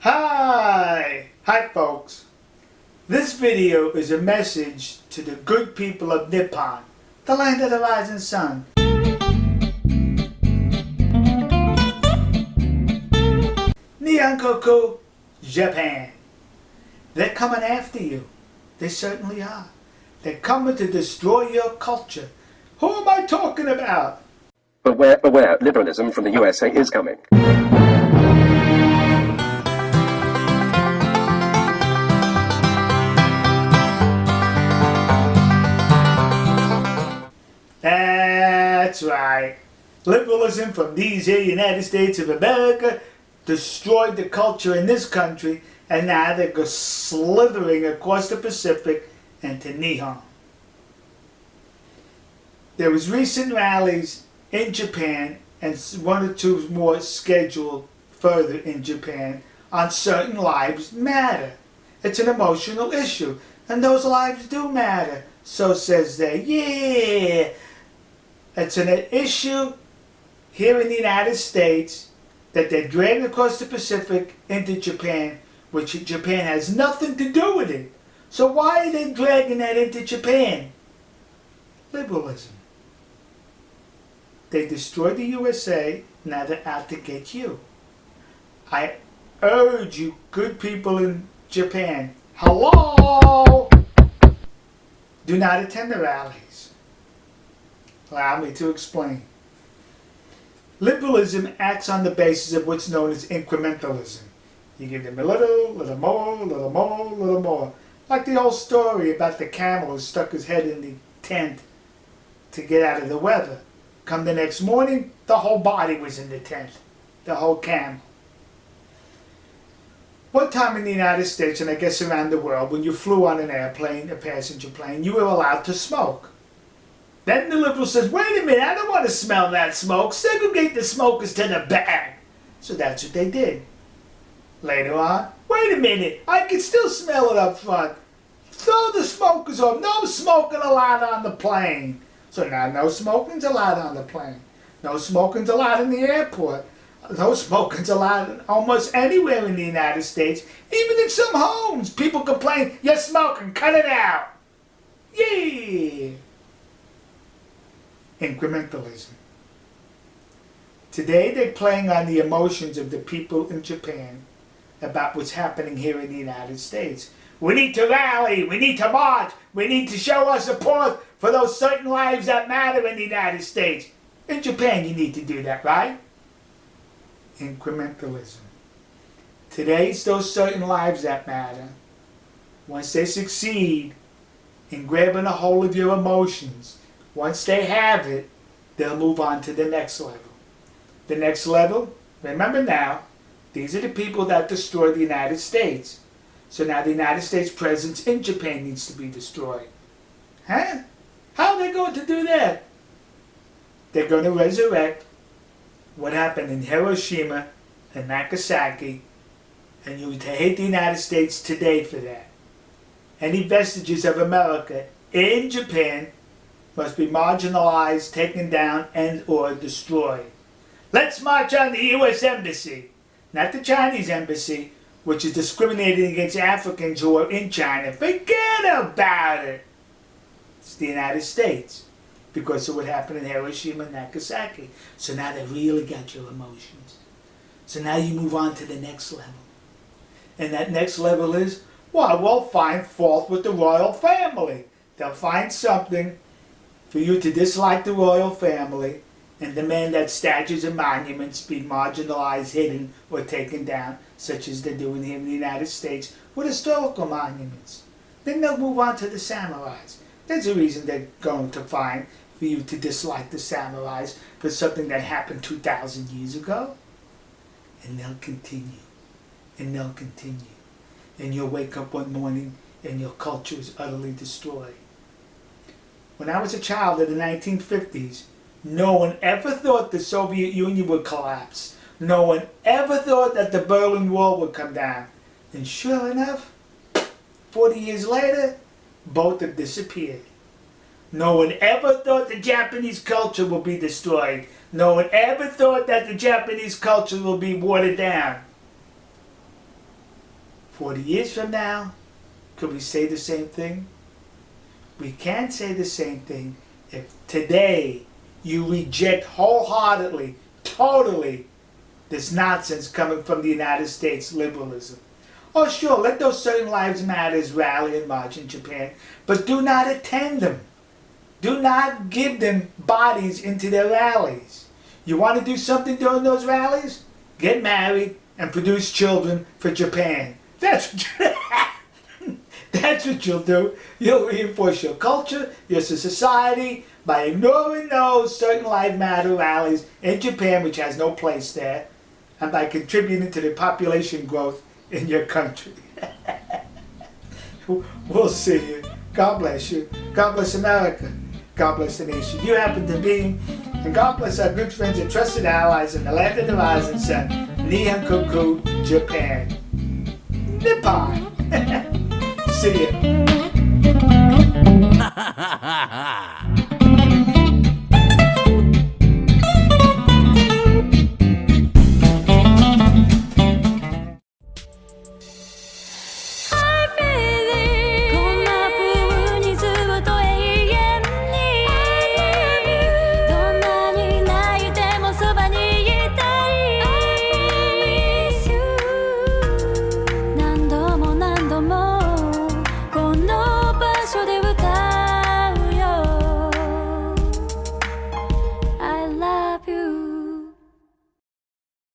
Hi folks. This video is a message to the good people of Nippon, the land of the rising sun. Nihonkoku, Japan. They're coming after you. They certainly are. They're coming to destroy your culture. Who am I talking about? Beware, beware, liberalism from the USA is coming. That's right. Liberalism from these here United States of America destroyed the culture in this country, and now they go slithering across the Pacific into Nihon. There was recent rallies in Japan and one or two more scheduled further in Japan on certain lives matter. It's an emotional issue, and those lives do matter. So says they. Yeah! It's an issue here in the United States that they're dragging across the Pacific into Japan, which Japan has nothing to do with it. So why are they dragging that into Japan? Liberalism. They destroyed the USA, now they're out to get you. I urge you good people in Japan, hello! Do not attend the rallies. Allow me to explain. Liberalism acts on the basis of what's known as incrementalism. You give them a little more, little more, little more. Like the old story about the camel who stuck his head in the tent to get out of the weather. Come the next morning, the whole body was in the tent. The whole camel. One time in the United States, and I guess around the world, when you flew on an airplane, a passenger plane, you were allowed to smoke. Then the liberal says, wait a minute, I don't want to smell that smoke. Segregate the smokers to the back. So that's what they did. Later on, wait a minute, I can still smell it up front. Throw the smokers off. No smoking allowed on the plane. So now no smoking's allowed on the plane. No smoking's allowed in the airport. No smoking's allowed almost anywhere in the United States. Even in some homes, people complain, you're smoking, cut it out. Yeah. Incrementalism. Today they're playing on the emotions of the people in Japan about what's happening here in the United States. We need to rally, we need to march, we need to show our support for those certain lives that matter in the United States. In Japan you need to do that, right? Incrementalism. Today's those certain lives that matter. Once they succeed in grabbing a hold of your emotions, once they have it, they'll move on to the next level. The next level, remember now, these are the people that destroyed the United States. So now the United States presence in Japan needs to be destroyed. Huh? How are they going to do that? They're going to resurrect what happened in Hiroshima and Nagasaki, and you hate the United States today for that. Any vestiges of America in Japan must be marginalized, taken down, and or destroyed. Let's march on the U.S. Embassy, not the Chinese Embassy, which is discriminating against Africans who are in China. Forget about it. It's the United States, because of what happened in Hiroshima and Nagasaki. So now they really got your emotions. So now you move on to the next level. And that next level is, well, we'll find fault with the royal family. They'll find something for you to dislike the royal family and demand that statues and monuments be marginalized, hidden, or taken down, such as they're doing here in the United States with historical monuments. Then they'll move on to the samurais. There's a reason they're going to find for you to dislike the samurais for something that happened 2,000 years ago. And they'll continue. And they'll continue. And you'll wake up one morning and your culture is utterly destroyed. When I was a child in the 1950s, no one ever thought the Soviet Union would collapse. No one ever thought that the Berlin Wall would come down. And sure enough, 40 years later, both have disappeared. No one ever thought the Japanese culture would be destroyed. No one ever thought that the Japanese culture will be watered down. 40 years from now, could we say the same thing? We can't say the same thing if today you reject wholeheartedly, totally, this nonsense coming from the United States liberalism. Oh sure, let those certain lives matters rally and march in Japan, but do not attend them. Do not give them bodies into their rallies. You want to do something during those rallies? Get married and produce children for Japan. That's what you'll do. You'll reinforce your culture, your society, by ignoring those certain lives matter rallies in Japan, which has no place there, and by contributing to the population growth in your country. We'll see you. God bless you. God bless America. God bless the nation you happen to be. And God bless our good friends and trusted allies in the land of the rising sun, Nihonkoku, Japan. Nippon. See ya.